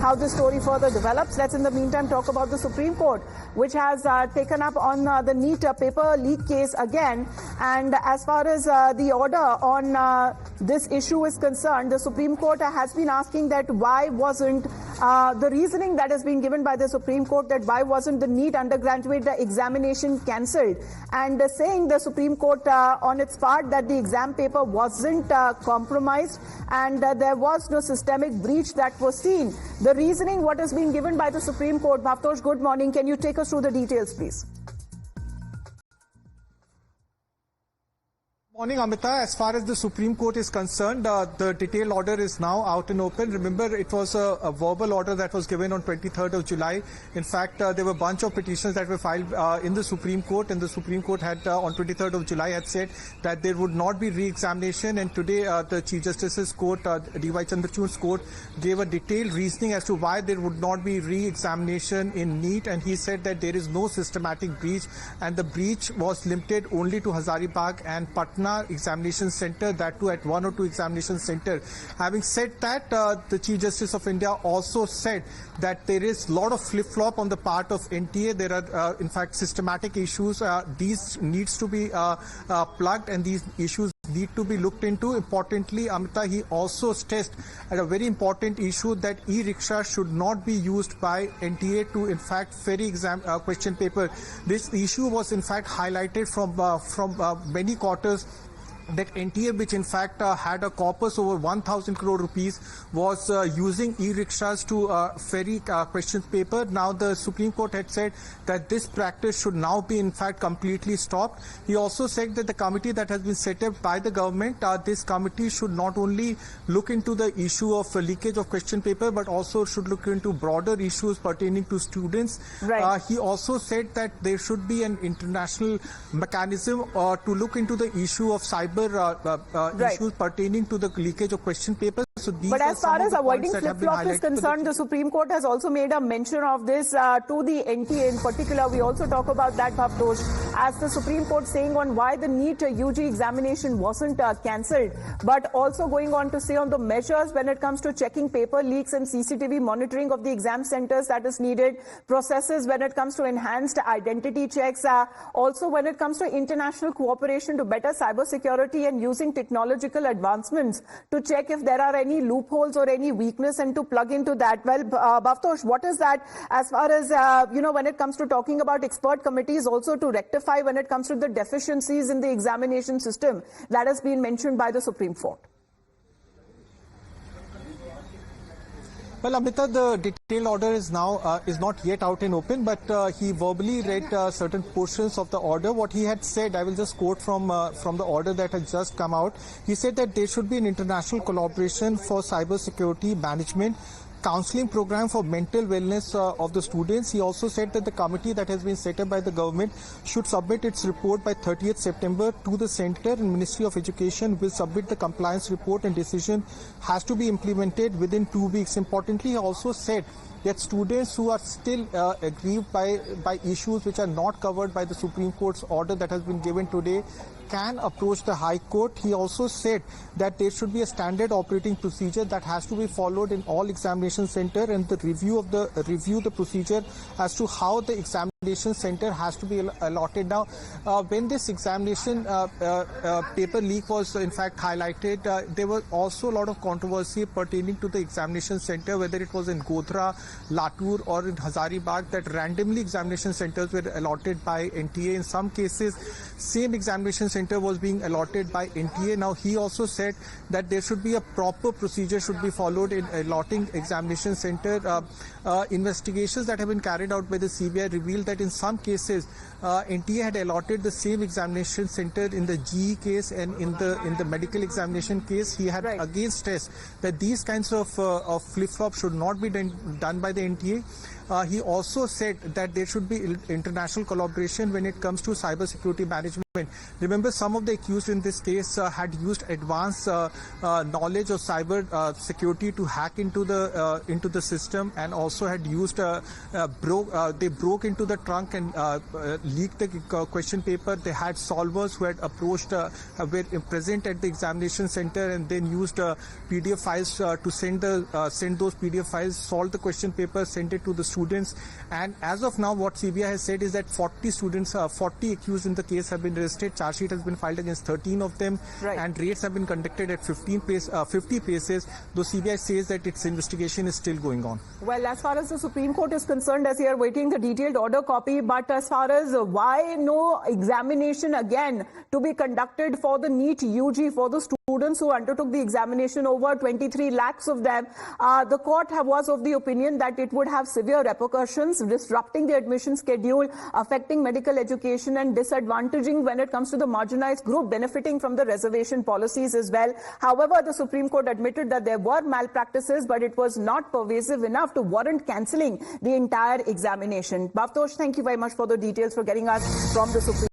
how this story further develops. Let's in the meantime talk about the Supreme Court, which has taken up on the NEET paper leak case again. And as far as the order on this issue is concerned, the Supreme Court has been asking that why wasn't the reasoning that has been given by the Supreme Court that why wasn't the NEET undergraduate examination cancelled, and saying the Supreme Court on its part that the exam paper wasn't compromised and there was no systemic breach that was seen. The reasoning, what is being given by the Supreme Court. Bhavtosh, good morning. Can you take us through the details, please? Morning, Amita. As far as the Supreme Court is concerned, the detailed order is now out and open. Remember, it was a verbal order that was given on 23rd of July. In fact, there were a bunch of petitions that were filed in the Supreme Court, and the Supreme Court had on 23rd of July had said that there would not be re-examination. And today, the Chief Justice's court, D.Y. Chandrachud's court, gave a detailed reasoning as to why there would not be re-examination in NEET, and he said that there is no systematic breach, and the breach was limited only to Hazaribagh and Patna examination center, that too at one or two examination center. Having said that, the Chief Justice of India also said that there is a lot of flip-flop on the part of NTA. There are in fact systematic issues. These needs to be plugged, and these issues need to be looked into. Importantly, Amita, he also stressed at a very important issue that e-rickshaw should not be used by NTA to in fact ferry exam question paper. This issue was in fact highlighted from many quarters, that NTA, which in fact had a corpus over 1,000 crore rupees, was using e-rickshaws to ferry question paper. Now the Supreme Court had said that this practice should now be in fact completely stopped. He also said that the committee that has been set up by the government, this committee should not only look into the issue of leakage of question paper, but also should look into broader issues pertaining to students. Right. He also said that there should be an international mechanism to look into the issue of cyber issues pertaining to the leakage of question papers. So but as far as avoiding flip-flop is concerned, the Supreme Court has also made a mention of this to the NTA in particular. We also talk about that, Bhavtosh, as the Supreme Court saying on why the NEET UG examination wasn't cancelled, but also going on to say on the measures when it comes to checking paper leaks and CCTV monitoring of the exam centers that is needed, processes when it comes to enhanced identity checks, also when it comes to international cooperation to better cyber security and using technological advancements to check if there are any loopholes or any weakness and to plug into that. Well, Bhavtosh, what is that as far as, when it comes to talking about expert committees also to rectify when it comes to the deficiencies in the examination system that has been mentioned by the Supreme Court? Well, Amita, the detailed order is now is not yet out and open, but he verbally read certain portions of the order. What he had said, I will just quote from the order that has just come out. He said that there should be an international collaboration for cyber security management, counseling program for mental wellness of the students. He also said that the committee that has been set up by the government should submit its report by 30th September to the Centre, and Ministry of Education will submit the compliance report, and decision has to be implemented within 2 weeks. Importantly, he also said that students who are still aggrieved by issues which are not covered by the Supreme Court's order that has been given today can approach the High Court. He also said that there should be a standard operating procedure that has to be followed in all examination center, and the review the procedure as to how the examination center has to be allotted. Now, when this examination paper leak was in fact highlighted, there was also a lot of controversy pertaining to the examination center, whether it was in Godhra, Latur or in Hazaribagh, that randomly examination centers were allotted by NTA. In some cases, same examination center was being allotted by NTA. Now, he also said that there should be a proper procedure should be followed in allotting examination center. Investigations that have been carried out by the CBI revealed that in some cases, NTA had allotted the same examination center in the GE case and in the medical examination case. He had again stressed that these kinds of flip-flop should not be done by the NTA. He also said that there should be international collaboration when it comes to cyber security management. happen. Remember, some of the accused in this case had used advanced knowledge of cyber security to hack into the system, and also had used they broke into the trunk and leaked the question paper. They had solvers who had approached were present at the examination center, and then used PDF files to send those PDF files, solve the question paper, send it to the students. And as of now, what CBI has said is that 40 students, 40 accused in the case have been arrested. Charge sheet has been filed against 13 of them, and raids have been conducted at 50 places, though CBI says that its investigation is still going on. Well, as far as the Supreme Court is concerned, as we are waiting the detailed order copy, but as far as why no examination again to be conducted for the NEET UG for the students who undertook the examination, over 23 lakhs of them, the court was of the opinion that it would have severe repercussions, disrupting the admission schedule, affecting medical education, and disadvantaging when it comes to the marginalized group benefiting from the reservation policies as well. However, the Supreme Court admitted that there were malpractices, but it was not pervasive enough to warrant cancelling the entire examination. Bhavtosh, thank you very much for the details, for getting us from the Supreme